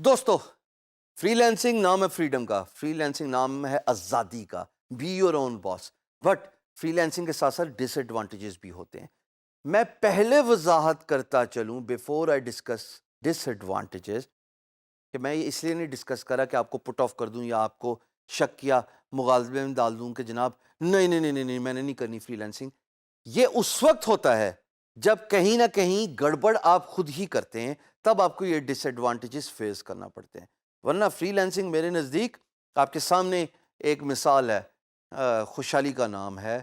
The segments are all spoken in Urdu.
دوستو، فری لینسنگ نام ہے فریڈم کا، فری لینسنگ نام ہے آزادی کا، be your own boss. But freelancing کے ساتھ ساتھ ڈس ایڈوانٹیجز بھی ہوتے ہیں. میں پہلے وضاحت کرتا چلوں before I discuss this disadvantages کہ میں یہ اس لیے نہیں ڈسکس کرا کہ آپ کو پٹ آف کر دوں یا آپ کو شک یا مغالطے میں ڈال دوں کہ جناب نہیں نہیں نہیں نہیں میں نے نہیں کرنی فری لینسنگ. یہ اس وقت ہوتا ہے جب کہیں نہ کہیں گڑبڑ آپ خود ہی کرتے ہیں، تب آپ کو یہ ڈس ایڈوانٹیجز فیس کرنا پڑتے ہیں. ورنہ فری لینسنگ میرے نزدیک آپ کے سامنے ایک مثال ہے، خوشحالی کا نام ہے،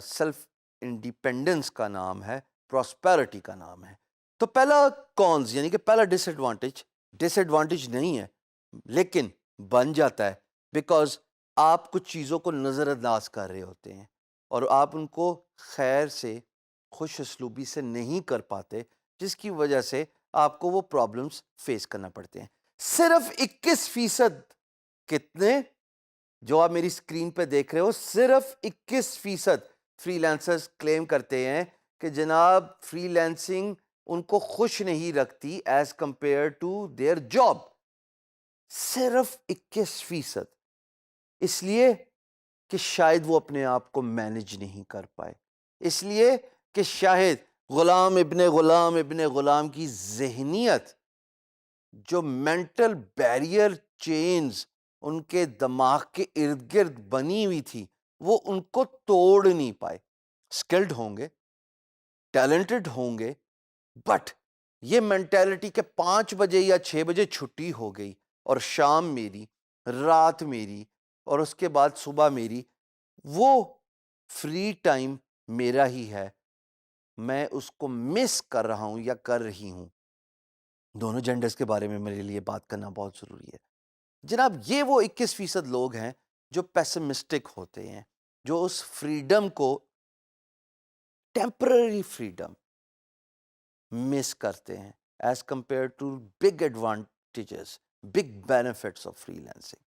سیلف انڈیپینڈنس کا نام ہے، پراسپیرٹی کا نام ہے. تو پہلا کونز یعنی کہ پہلا ڈس ایڈوانٹیج نہیں ہے لیکن بن جاتا ہے بیکاز آپ کچھ چیزوں کو نظر انداز کر رہے ہوتے ہیں اور آپ ان کو خیر سے خوش اسلوبی سے نہیں کر پاتے، جس کی وجہ سے آپ کو وہ پرابلمس فیس کرنا پڑتے ہیں. صرف 21% کتنے جو آپ میری اسکرین پہ دیکھ رہے ہو، صرف 21% فری لینسرز کلیم کرتے ہیں کہ جناب فری لینسنگ ان کو خوش نہیں رکھتی as compare to their job. صرف 21%. اس لیے کہ شاید وہ اپنے آپ کو مینج نہیں کر پائے، اس لیے کہ شاید غلام ابن غلام کی ذہنیت، جو مینٹل بیریئر چینز ان کے دماغ کے ارد گرد بنی ہوئی تھی، وہ ان کو توڑ نہیں پائے. اسکلڈ ہوں گے، ٹیلنٹڈ ہوں گے، بٹ یہ مینٹیلٹی کہ 5 بجے یا 6 بجے چھٹی ہو گئی اور شام میری، رات میری اور اس کے بعد صبح میری، وہ فری ٹائم میرا ہی ہے، میں اس کو مس کر رہا ہوں یا کر رہی ہوں. دونوں جینڈرز کے بارے میں میرے لیے بات کرنا بہت ضروری ہے. جناب یہ وہ 21% لوگ ہیں جو پیسمسٹک ہوتے ہیں، جو اس فریڈم کو، ٹیمپرری فریڈم، مس کرتے ہیں as compare to big advantages, big benefits of freelancing.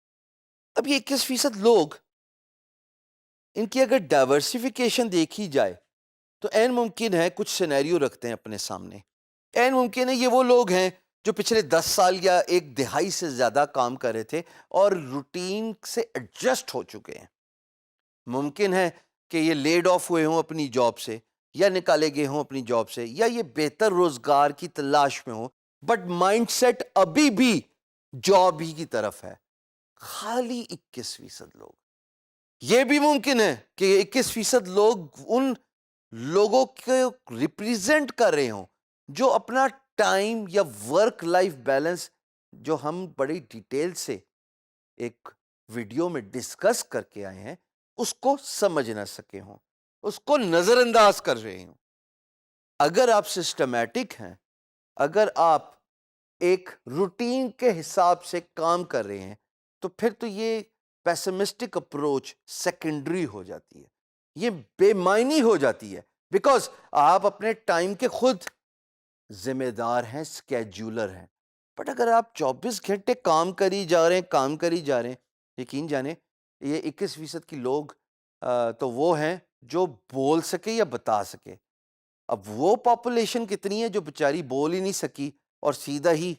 اب یہ 21% لوگ، ان کی اگر ڈائیورسیفیکیشن دیکھی جائے تو عین ممکن ہے کچھ سینیریو رکھتے ہیں اپنے سامنے. عین ممکن ہے یہ وہ لوگ ہیں جو پچھلے 10 سال یا ایک دہائی سے زیادہ کام کر رہے تھے اور روٹین سے ایڈجسٹ ہو چکے ہیں. ممکن ہے کہ یہ لیڈ آف ہوئے ہوں اپنی جاب سے، یا نکالے گئے ہوں اپنی جاب سے، یا یہ بہتر روزگار کی تلاش میں ہوں، بٹ مائنڈ سیٹ ابھی بھی جاب ہی کی طرف ہے. خالی 21% لوگ. یہ بھی ممکن ہے کہ 21% لوگ ان لوگوں کو ریپریزنٹ کر رہے ہوں جو اپنا ٹائم یا ورک لائف بیلنس، جو ہم بڑی ڈیٹیل سے ایک ویڈیو میں ڈسکس کر کے آئے ہیں، اس کو سمجھ نہ سکے ہوں، اس کو نظر انداز کر رہے ہوں. اگر آپ سسٹمیٹک ہیں، اگر آپ ایک روٹین کے حساب سے کام کر رہے ہیں، تو پھر تو یہ پیسمسٹک اپروچ سیکنڈری ہو جاتی ہے، یہ بے معنی ہو جاتی ہے، بیکاز آپ اپنے ٹائم کے خود ذمہ دار ہیں، اسکیجولر ہیں. بٹ اگر آپ 24 گھنٹے کام کری جا رہے ہیں، یقین جانیں یہ 21% کی لوگ تو وہ ہیں جو بول سکے یا بتا سکے. اب وہ پاپولیشن کتنی ہے جو بیچاری بول ہی نہیں سکی اور سیدھا ہی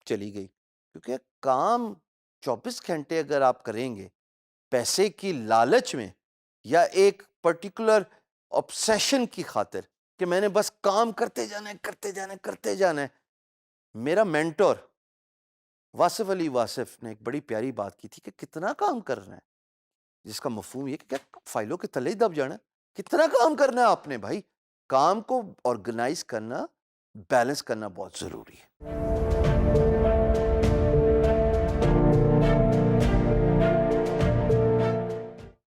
چلی گئی، کیونکہ کام 24 گھنٹے اگر آپ کریں گے پیسے کی لالچ میں یا ایک پرٹیکولر obsession کی خاطر کہ میں نے بس کام کرتے جانا ہے. میرا مینٹور واصف علی واصف نے ایک بڑی پیاری بات کی تھی کہ کتنا کام کرنا ہے، جس کا مفہوم یہ کہ کیا فائلوں کے تلے ہی دب جانا ہے. کتنا کام کرنا ہے آپ نے بھائی؟ کام کو آرگنائز کرنا، بیلنس کرنا بہت ضروری ہے.